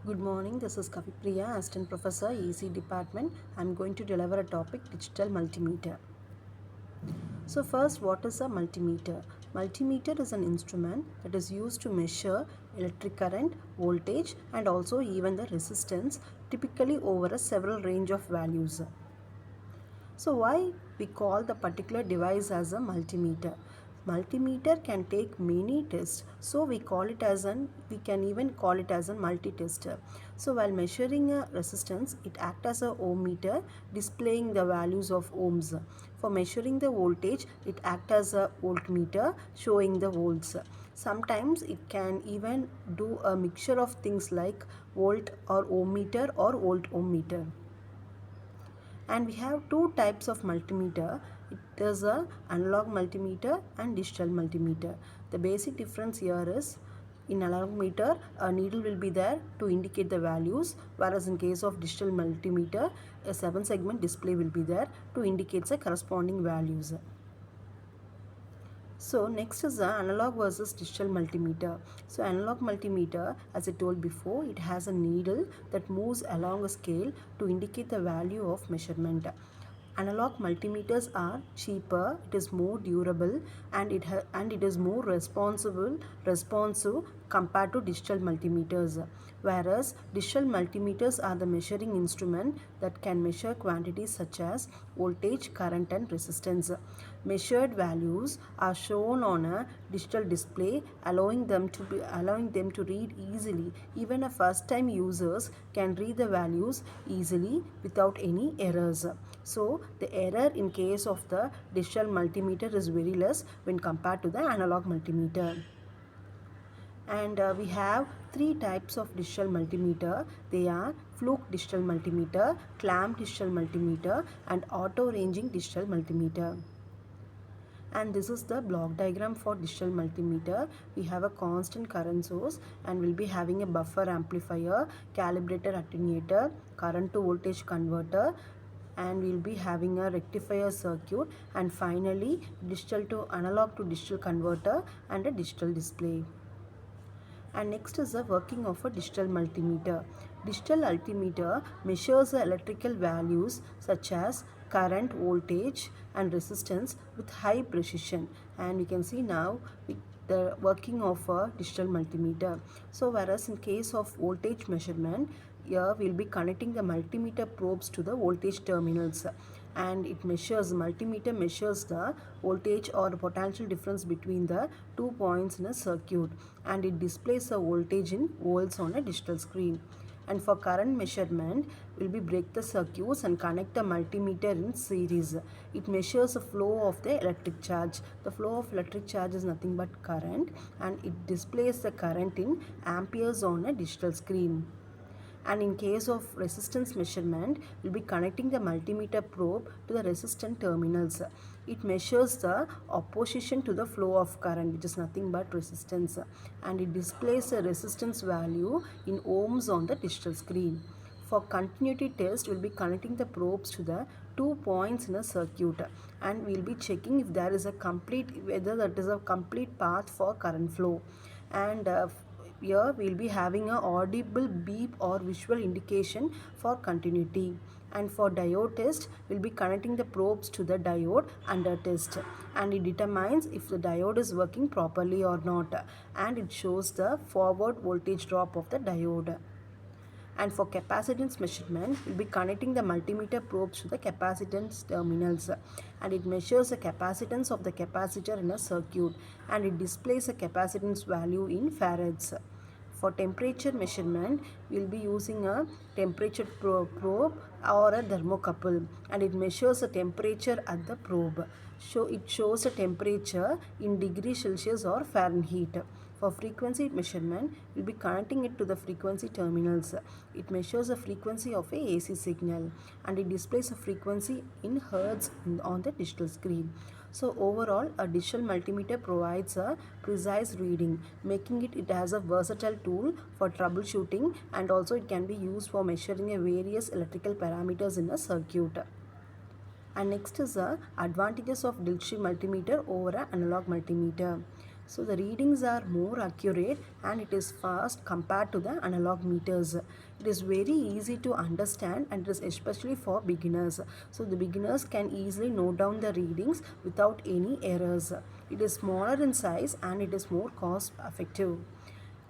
Good morning, this is Kavipriya, Assistant Professor, EC Department. I am going to deliver a topic, Digital Multimeter. So first, what is a multimeter? Multimeter is an instrument that is used to measure electric current, voltage and also even the resistance, typically over a several range of values. So why we call the particular device as a multimeter? Multimeter can take many tests, so we can even call it as a multi-tester. So while measuring a resistance, it acts as a ohm meter, displaying the values of ohms. For measuring the voltage, it acts as a voltmeter, showing the volts. Sometimes it can even do a mixture of things like volt or ohm meter or volt ohm meter. And we have two types of multimeter. It is a analog multimeter and digital multimeter. The basic difference here is in analog meter a needle will be there to indicate the values, whereas in case of digital multimeter a 7-segment display will be there to indicate the corresponding values. So next is the analog versus digital multimeter. So analog multimeter, as I told before, it has a needle that moves along a scale to indicate the value of measurement. Analog multimeters are cheaper, it is more durable, and it is more responsive compared to digital multimeters. Whereas digital multimeters are the measuring instrument that can measure quantities such as voltage, current and resistance. Measured values are shown on a digital display, allowing them to read easily. Even a first time users can read the values easily without any errors. So the error in case of the digital multimeter is very less when compared to the analog multimeter. And we have three types of digital multimeter. They are fluke digital multimeter, clamp digital multimeter and auto ranging digital multimeter. And this is the block diagram for digital multimeter. We have a constant current source and we'll be having a buffer amplifier, calibrator attenuator, current to voltage converter, and we'll be having a rectifier circuit, and finally digital to analog to digital converter and a digital display. And next is the working of a digital multimeter. Digital multimeter measures the electrical values such as current, voltage and resistance with high precision. And you can see now the working of a digital multimeter. So whereas in case of voltage measurement, here we will be connecting the multimeter probes to the voltage terminals, and multimeter measures the voltage or potential difference between the 2 points in a circuit, and it displays the voltage in volts on a digital screen. And for current measurement, will be break the circuits and connect the multimeter in series. It measures the flow of the electric charge. The flow of electric charge is nothing but current, and it displays the current in amperes on a digital screen. And in case of resistance measurement, we'll be connecting the multimeter probe to the resistant terminals. It measures the opposition to the flow of current, which is nothing but resistance, and it displays the resistance value in ohms on the digital screen. For continuity test, we'll be connecting the probes to the 2 points in a circuit, and we'll be checking if there is whether that is a complete path for current flow. And here we will be having a audible beep or visual indication for continuity. And for diode test, we will be connecting the probes to the diode under test, and it determines if the diode is working properly or not, and it shows the forward voltage drop of the diode. And for capacitance measurement, we'll be connecting the multimeter probes to the capacitance terminals, and it measures the capacitance of the capacitor in a circuit, and it displays a capacitance value in farads. For temperature measurement, we'll be using a temperature probe or a thermocouple, and it measures the temperature at the probe. So it shows the temperature in degrees Celsius or Fahrenheit. For frequency measurement, we'll be connecting it to the frequency terminals. It measures the frequency of a AC signal, and it displays a frequency in hertz on the digital screen. So overall, a digital multimeter provides a precise reading, making it as a versatile tool for troubleshooting, and also it can be used for measuring a various electrical parameters in a circuit. And next is the advantages of digital multimeter over an analog multimeter. So the readings are more accurate and it is fast compared to the analog meters. It is very easy to understand and it is especially for beginners. So the beginners can easily note down the readings without any errors. It is smaller in size and it is more cost effective,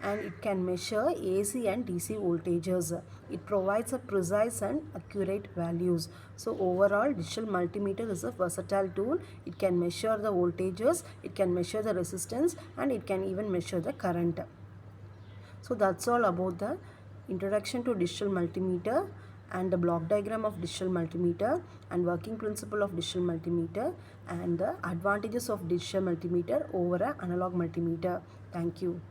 and it can measure AC and DC voltages. It provides a precise and accurate values. So overall, digital multimeter is a versatile tool. It can measure the voltages, it can measure the resistance, and it can even measure the current. So that's all about the introduction to digital multimeter and the block diagram of digital multimeter and working principle of digital multimeter and the advantages of digital multimeter over an analog multimeter. Thank you.